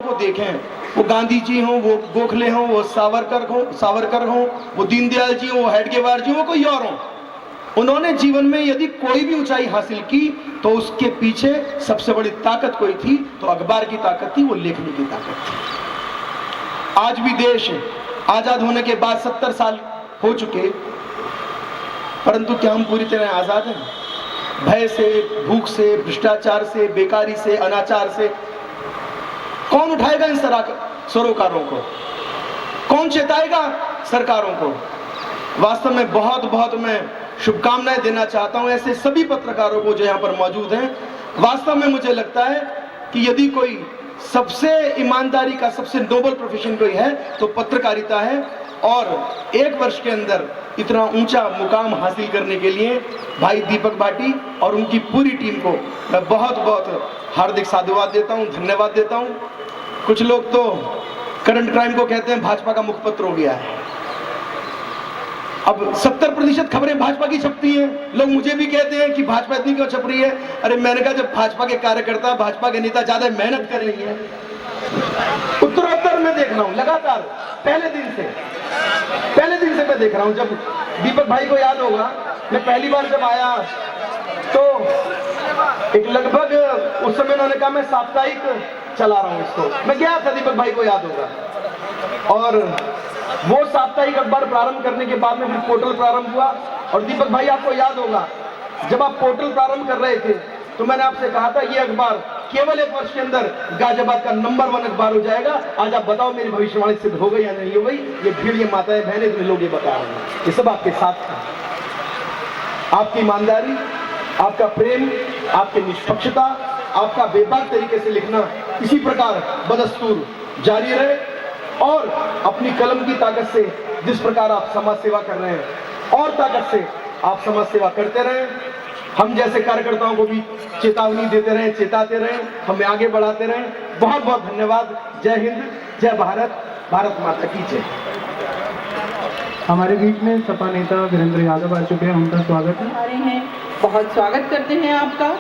को देखें, वो गांधी जी हों, वो गोखले हों, वो सावरकर हों, वो दीनदयाल जी हों, वो हेडगेवार जी हों, कोई और हों, उन्होंने जीवन में यदि कोई भी ऊंचाई हासिल की तो उसके पीछे सबसे बड़ी ताकत कोई थी तो अखबार की ताकत थी, वो लेखनी की ताकत थी। आज भी देश आजाद होने के बाद 70 साल हो चुके, परंतु क्या हम पूरी तरह आजाद हैं? भय से, भूख से, भ्रष्टाचार से, बेकारी से, अनाचार से कौन उठाएगा इन सरोकारों को? कौन चेताएगा सरकारों को? वास्तव में बहुत मैं शुभकामनाएं देना चाहता हूं ऐसे सभी पत्रकारों को जो यहां पर मौजूद हैं। वास्तव में मुझे लगता है कि यदि कोई सबसे ईमानदारी का सबसे नोबल प्रोफेशन कोई है तो पत्रकारिता है, और एक वर्ष के अंदर इतना ऊंचा मुकाम हासिल करने के लिए भाई दीपक भाटी और उनकी पूरी टीम को मैं बहुत हार्दिक साधुवाद देता हूं, धन्यवाद देता हूं। कुछ लोग तो करंट क्राइम को कहते हैं भाजपा का मुखपत्र हो गया है। अब 70% खबरें भाजपा की छपती हैं। लोग मुझे भी कहते हैं कि भाजपा इतनी क्यों छप रही है? अरे मैंने कहा जब भाजपा के कार्यकर्ता, भाजपा के नेता ज्यादा मेहनत कर रही है, उत्तरोत्तर मैं देख रहा हूं लगातार, पहले दिन से मैं देख रहा हूं। जब दीपक भाई को याद होगा, मैं पहली बार जब आया तो एक लगभग उस समय उन्होंने कहा मैं साप्ताहिक चला रहा हूं इसको, मैं गया था, दीपक भाई को याद होगा। और वो साप्ताहिक अखबार प्रारंभ करने के बाद में फिर पोर्टल प्रारंभ हुआ। और दीपक भाई आपको याद होगा, जब आप पोर्टल प्रारंभ कर रहे थे तो मैंने आपसे कहा था ये अखबार केवल एक वर्ष के अंदर गाजियाबाद का नंबर 1 अखबार हो जाएगा। आज आप बताओ मेरी भविष्यवाणी सिद्ध हो गई या नहीं हो गई? ये भीड़, ये माताएं, बहनें, इतने लोग ये बता रहे हैं, ये सब आपके साथ था। आपकी ईमानदारी, आपका प्रेम, आपकी निष्पक्षता, आपका बेबाक तरीके से लिखना इसी प्रकार बदस्तूर जारी रहे, और अपनी कलम की ताकत से जिस प्रकार आप समाज सेवा कर रहे हैं और ताकत से आप समाज सेवा करते रहें। हम जैसे कार्यकर्ताओं को भी चेतावनी देते रहें, चेताते रहें, हमें आगे बढ़ाते रहें। बहुत धन्यवाद। जय हिंद, जय भारत, भारत माता की जय। हमारे बीच में सपा नेता वीरेंद्र यादव आ चुके हैं, उनका स्वागत है। हमारे हैं, बहुत स्वागत करते हैं आपका।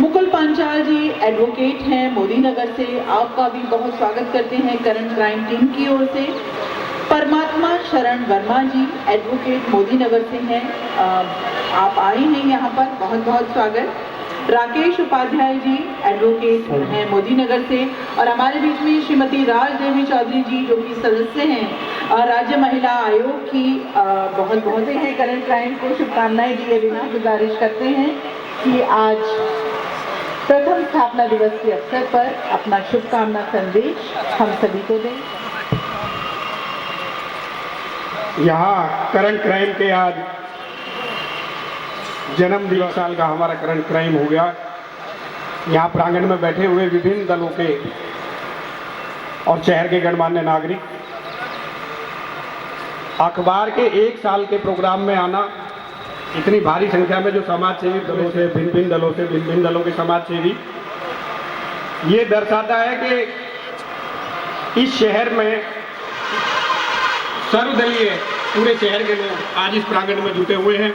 मुकुल पांचाल जी एडवोकेट हैं मोदी नगर से, आपका भी बहुत स्वागत करते हैं करंट क्राइम टीम की ओर से। परमात्मा शरण वर्मा जी एडवोकेट मोदी नगर से हैं, आप आए हैं यहाँ पर, बहुत स्वागत। राकेश उपाध्याय जी एडवोकेट हैं मोदी नगर से, और हमारे बीच में श्रीमती राज देवी चौधरी जी जो कि सदस्य हैं राज्य महिला आयोग की, बहुत हैं करंट क्राइम को शुभकामनाएं दिए बिना गुजारिश करते हैं कि आज प्रथम स्थापना दिवस के अवसर पर अपना शुभकामना संदेश हम सभी को दें। यहाँ करंट क्राइम के आज जन्म दिवस साल का हमारा करंट क्राइम हो गया। यहाँ प्रांगण में बैठे हुए विभिन्न दलों के और शहर के गणमान्य नागरिक, अखबार के 1 साल के प्रोग्राम में आना, इतनी भारी संख्या में जो समाज सेवी दलों से, भिन्न दलों के समाज सेवी, ये दर्शाता है कि इस शहर में सर्वदलीय पूरे शहर के लोग आज इस प्रांगण में जुटे हुए हैं।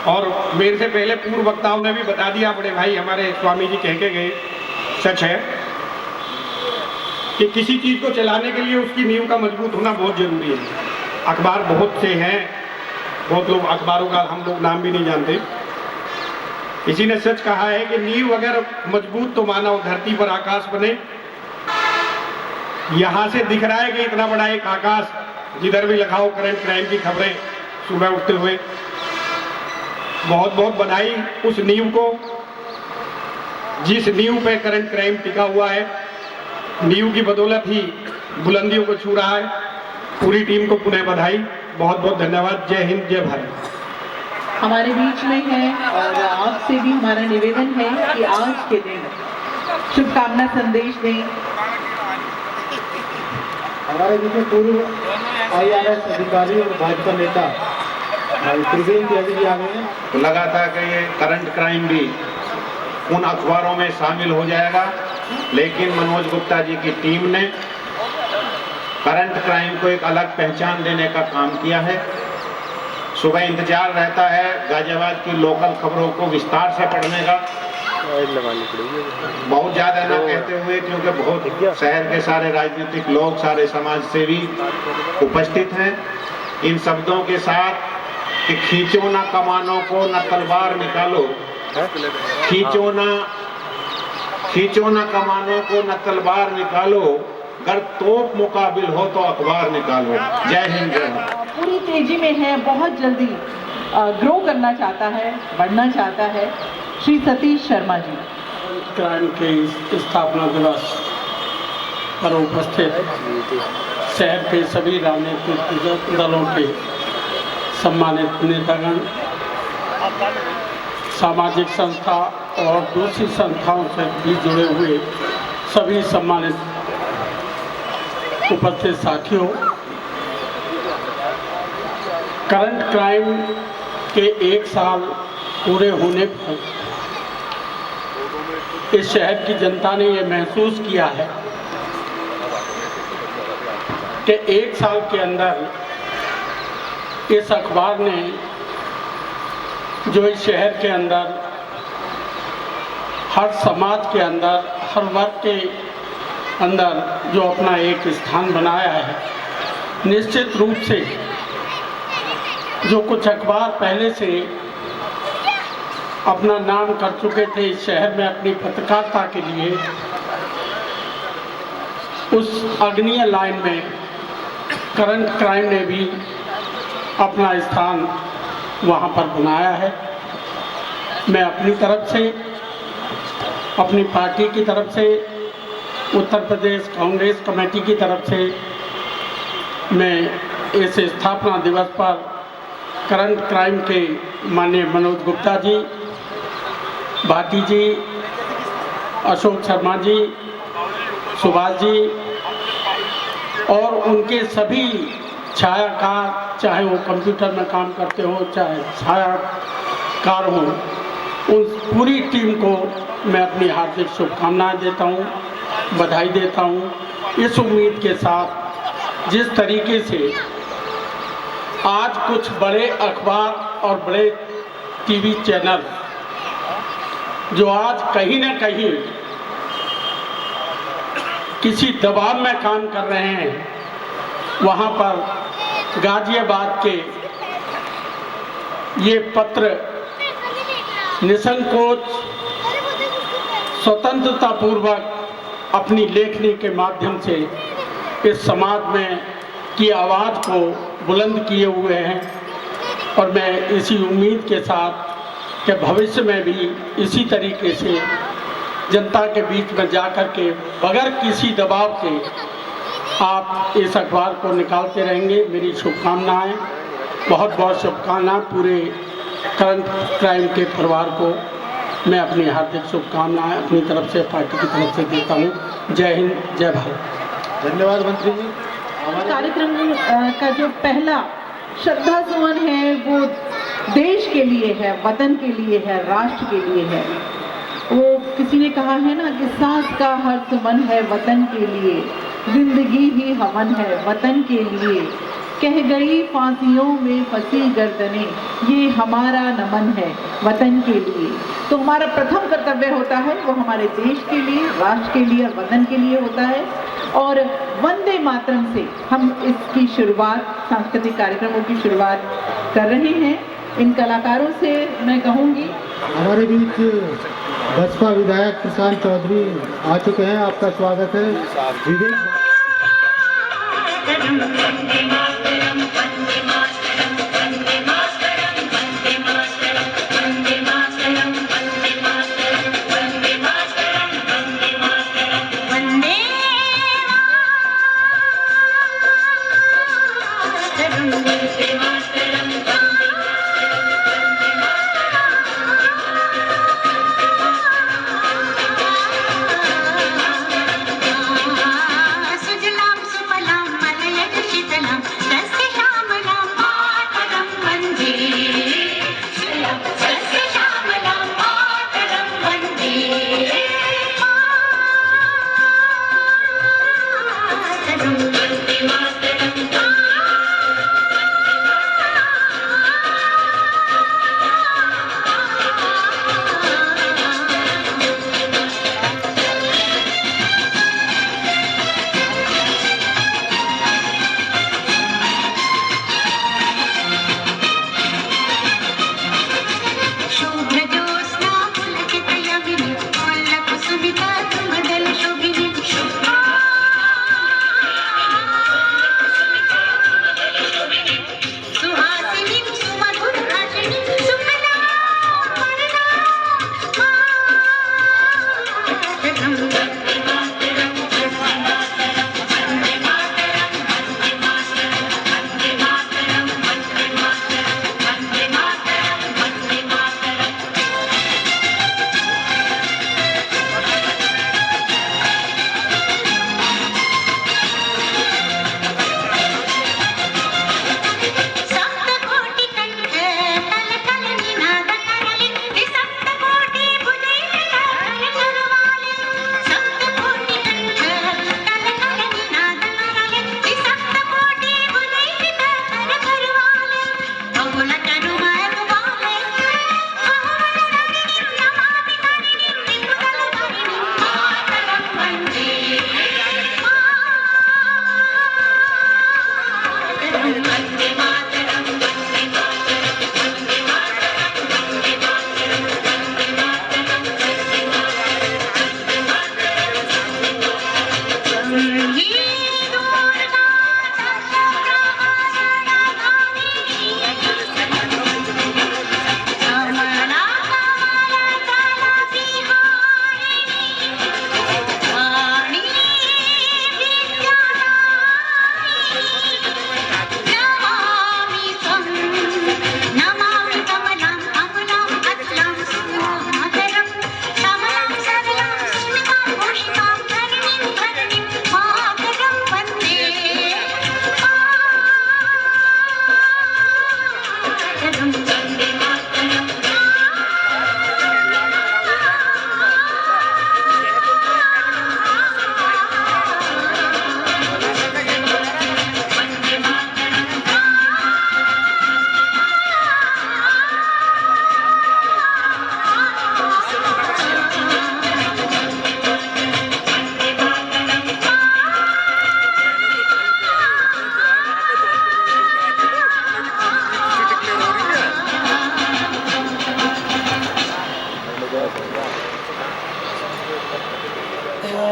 और मेरे से पहले पूर्व वक्ताओं ने भी बता दिया, बड़े भाई हमारे स्वामी जी कह के गए, सच है कि किसी चीज को चलाने के लिए उसकी नींव का मजबूत होना बहुत जरूरी है। अखबार बहुत से हैं, बहुत लोग अखबारों का हम लोग नाम भी नहीं जानते। किसी ने सच कहा है कि नींव अगर मजबूत तो मानव धरती पर आकाश बने। यहाँ से दिख रहा है कि इतना बड़ा एक आकाश, जिधर भी लगाओ करंट क्राइम की खबरें सुबह उठते हुए। बहुत बधाई उस नींव को जिस नींव पे करंट क्राइम टिका हुआ है। नींव की बदौलत ही बुलंदियों को छू रहा है। पूरी टीम को पुनः बधाई, बहुत धन्यवाद। जय हिंद, जय भारत। हमारे बीच में है, और आपसे भी हमारा निवेदन है कि आज के दिन शुभकामना संदेश दें। हमारे बीच में पूर्व IRS अधिकारी और भाजपा नेता त्रिवेंद्र यादव जी आ गए हैं। लगा था कि ये करंट क्राइम भी उन अखबारों में शामिल हो जाएगा, लेकिन मनोज गुप्ता जी की टीम ने करंट क्राइम को एक अलग पहचान देने का काम किया है। सुबह इंतजार रहता है गाजियाबाद की लोकल खबरों को विस्तार से पढ़ने का, बहुत ज़्यादा ना कहते हुए, क्योंकि बहुत शहर के सारे राजनीतिक लोग, सारे समाज सेवी उपस्थित हैं, इन शब्दों के साथ कि खींचो ना कमानों को, ना तलवार निकालो, खींचो ना कमानों को, ना तलवार निकालो, अगर तोप मुकाबिल हो तो अखबार निकालो। जय हिंद, जय भारत। पूरी तेजी में है, बहुत जल्दी ग्रो करना चाहता है, बढ़ना चाहता है। श्री सतीश शर्मा जी। क्राइम के स्थापना दिवस पर उपस्थित शहर के सभी राजनीतिक दलों के सम्मानित नेतागण, सामाजिक संस्था और दूसरी संस्थाओं से भी जुड़े हुए सभी सम्मानित उपस्थित साथियों, करंट क्राइम के 1 साल पूरे होने पर इस शहर की जनता ने ये महसूस किया है कि 1 साल के अंदर इस अखबार ने जो इस शहर के अंदर, हर समाज के अंदर, हर वर्ग के अंदर जो अपना एक स्थान बनाया है, निश्चित रूप से जो कुछ अखबार पहले से अपना नाम कर चुके थे इस शहर में अपनी पत्रकारिता के लिए, उस अग्रणीय लाइन में करंट क्राइम ने भी अपना स्थान वहाँ पर बनाया है। मैं अपनी तरफ से, अपनी पार्टी की तरफ से, उत्तर प्रदेश कांग्रेस कमेटी की तरफ से मैं इस स्थापना दिवस पर करंट क्राइम के माननीय मनोज गुप्ता जी, भाटी जी, अशोक शर्मा जी, सुभाष जी और उनके सभी छायाकार, चाहे वो कंप्यूटर में काम करते हो, चाहे छायाकार हो, उन पूरी टीम को मैं अपनी हार्दिक शुभकामनाएं देता हूँ, बधाई देता हूँ। इस उम्मीद के साथ जिस तरीके से आज कुछ बड़े अखबार और बड़े टीवी चैनल जो आज कहीं ना कहीं किसी दबाव में काम कर रहे हैं, वहाँ पर गाजियाबाद के ये पत्र निसंकोच स्वतंत्रतापूर्वक अपनी लेखनी के माध्यम से इस समाज में की आवाज़ को बुलंद किए हुए हैं और मैं इसी उम्मीद के साथ कि भविष्य में भी इसी तरीके से जनता के बीच में जाकर के बगैर किसी दबाव के आप इस अखबार को निकालते रहेंगे। मेरी शुभकामनाएं, बहुत बहुत शुभकामनाएं पूरे करंट क्राइम के परिवार को मैं अपनी हार्दिक शुभकामनाएं अपनी तरफ से, पार्टी की तरफ से देता हूं। जय हिंद, जय भारत। धन्यवाद मंत्री जी। कार्यक्रम का जो पहला श्रद्धा सुमन है वो देश के लिए है, वतन के लिए है, राष्ट्र के लिए है। वो किसी ने कहा है ना कि सांस का हर सुमन है वतन के लिए, जिंदगी ही हवन है वतन के लिए, कह गई फांसियों में फंसी गर्दनें, ये हमारा नमन है वतन के लिए। तो हमारा प्रथम कर्तव्य होता है वो हमारे देश के लिए, राष्ट्र के लिए और वतन के लिए होता है। और वंदे मातरम से हम इसकी शुरुआत, सांस्कृतिक कार्यक्रमों की शुरुआत कर रहे हैं। इन कलाकारों से मैं कहूँगी, हमारे बीच बसपा विधायक प्रशांत चौधरी आ चुके हैं, आपका स्वागत है। विवेक सुजलाम सुफलाम मलयज शीतलाम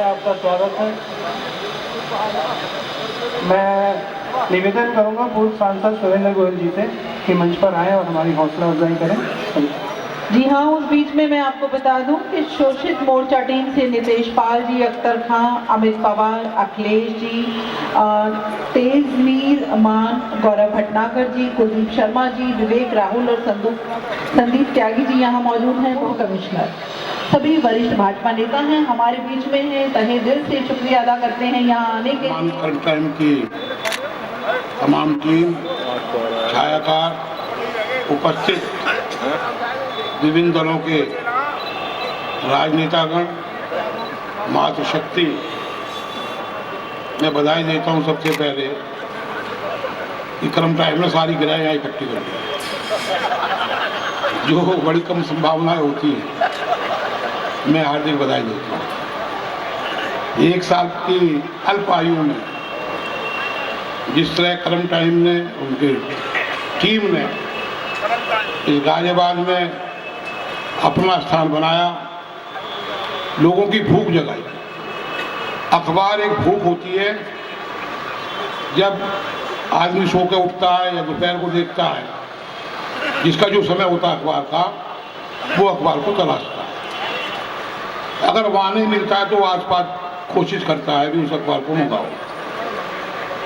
आपका स्वागत है। मैं निवेदन करूंगा पूर्व सांसद सुरेंद्र गोयल जी से कि मंच पर आएं और हमारी हौसला अफजाई करें। जी हाँ, उस बीच में मैं आपको बता दूं कि शोषित मोर्चा टीम से नितेश पाल जी, अख्तर खां, अमित पवार, अखिलेश जी, तेजमीर मान, गौरव भटनागर जी, कुलदीप शर्मा जी, विवेक राहुल और संदीप त्यागी जी यहाँ मौजूद हैं। वो कमिश्नर सभी वरिष्ठ भाजपा नेता हैं, हमारे बीच में हैं। तहे दिल से शुक्रिया अदा करते हैं यहाँ आने के लिए। टाइम की तमाम टीम, छायाकार, उपस्थित विभिन्न दलों के राजनेतागण, मातृशक्ति, मैं बधाई देता हूँ सबसे पहले कि कर्म टाइम में सारी गिराएं यहाँ इकट्ठी कर दी, जो बड़ी कम संभावनाएं होती हैं। मैं हार्दिक बधाई देता हूँ। एक साल की अल्प आयु में जिस तरह कर्म टाइम ने, उनकी टीम ने इस गाजियाबाद में अपना स्थान बनाया, लोगों की भूख जगाई। अखबार एक भूख होती है, जब आदमी सो के उठता है या दोपहर को देखता है, जिसका जो समय होता है अखबार का, वो अखबार को तलाशता है। अगर वहाँ नहीं मिलता है तो आसपास कोशिश करता है भी उस अखबार को मंगाओ।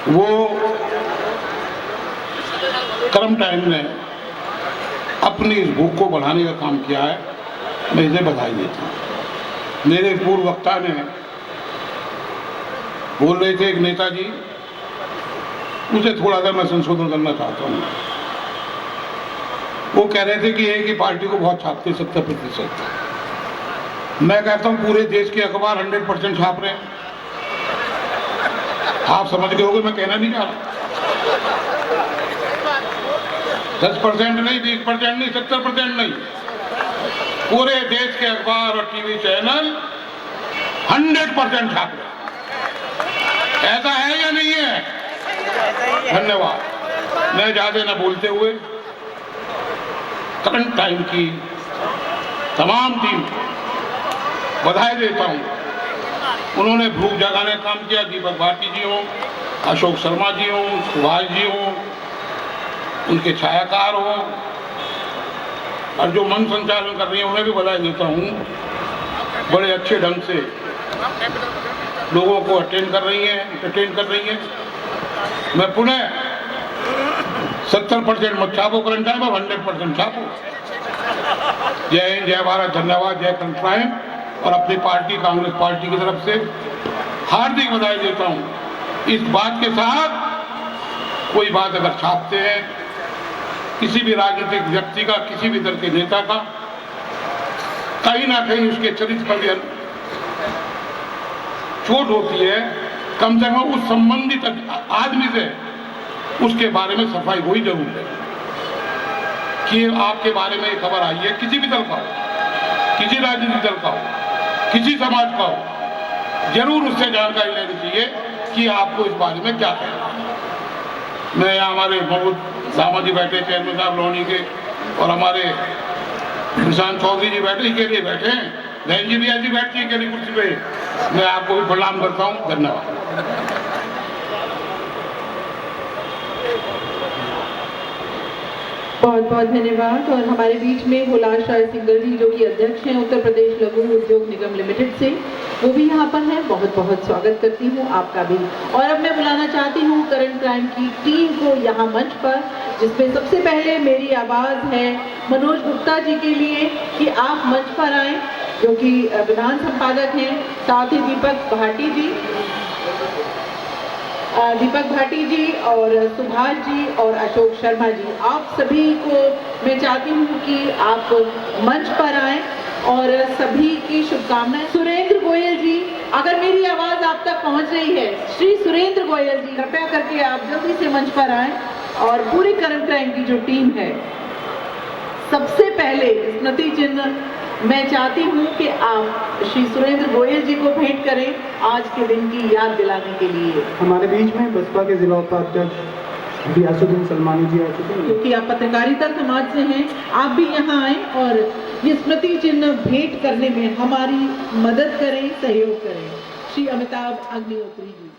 वो कर्म टाइम ने अपनी इस भूख को बढ़ाने का काम किया है, मैं इसे बधाई देता हूँ। मेरे पूर्व वक्ता ने बोल रहे थे, एक नेताजी, उसे थोड़ा सा मैं संशोधन करना चाहता हूँ। वो कह रहे थे कि एक ही पार्टी को बहुत छापते 70%। मैं कहता हूँ पूरे देश के अखबार 100% छाप रहे हैं। आप समझ गए होगे, मैं कहना नहीं चाह रहा। 10% नहीं, 20% नहीं, 70% नहीं, पूरे देश के अखबार और टीवी चैनल 100% छाप रहे। ऐसा है या नहीं है? धन्यवाद। मैं ज्यादा न बोलते हुए करंट टाइम की तमाम टीम को बधाई देता हूँ। उन्होंने भूख जगाने का काम किया। दीपक भारती जी हों, अशोक शर्मा जी हों, सुभाष जी हों, उनके छायाकार हों, और जो मन संचालन कर रही हैं उन्हें भी बधाई देता हूँ। बड़े अच्छे ढंग से लोगों को अटेंड कर रही हैं, एंटरटेन कर रही हैं। मैं पुनः 70% मत छापो करंट टाइम, अब 100% छापो। जय हिंद, जय भारत, धन्यवाद, जय करंट टाइम। और अपनी पार्टी कांग्रेस पार्टी की तरफ से हार्दिक बधाई देता हूँ। इस बात के साथ कोई बात अगर छापते हैं किसी भी राजनीतिक व्यक्ति का, किसी भी दल के नेता का, कहीं ना कहीं उसके चरित्र पर भी चोट होती है, कम से कम उस संबंधित आदमी से उसके बारे में सफाई हुई जरूर है कि आपके बारे में खबर आई है, किसी भी दल का हो, किसी राजनीतिक दल का हो, किसी समाज का हो, जरूर उससे जानकारी लेनी चाहिए कि आपको इस बारे में क्या कहना है। मैं यहाँ हमारे बहुत दामा जी बैठे, चेयरमैन साहब लोनी के, और हमारे निशांत चौधरी जी बैठे, के लिए बैठे हैं, बहन जी भी ऐसी बैठती है के कुर्सी पे। मैं आपको भी प्रणाम करता हूँ, धन्यवाद। बहुत बहुत धन्यवाद। और हमारे बीच में हुलास राय सिंगल जी जो कि अध्यक्ष हैं उत्तर प्रदेश लघु उद्योग निगम लिमिटेड से, वो भी यहाँ पर है। बहुत बहुत स्वागत करती हूँ आपका भी। और अब मैं बुलाना चाहती हूँ करंट क्राइम की टीम को यहाँ मंच पर, जिसमें सबसे पहले मेरी आवाज़ है मनोज गुप्ता जी के लिए कि आप मंच पर आएँ, जो कि प्रधान संपादक हैं। साथ ही दीपक भाटी जी और सुभाष जी और अशोक शर्मा जी, आप सभी को मैं चाहती हूँ कि आप मंच पर आएं और सभी की शुभकामनाएं। सुरेंद्र गोयल जी, अगर मेरी आवाज़ आप तक पहुँच रही है, श्री सुरेंद्र गोयल जी, कृपया करके आप जल्दी से मंच पर आएं। और पूरी करंट क्राइम की जो टीम है, सबसे पहले स्मृति चिन्ह मैं चाहती हूँ कि आप श्री सुरेंद्र गोयल जी को भेंट करें आज के दिन की याद दिलाने के लिए। हमारे बीच में बसपा के जिला उपाध्यक्ष रियासुद्दीन सलमानी जी आ चुके हैं। क्योंकि आप पत्रकारिता समाज से हैं, आप भी यहाँ आए और ये स्मृति चिन्ह भेंट करने में हमारी मदद करें, सहयोग करें। श्री अमिताभ अग्निहोत्री जी।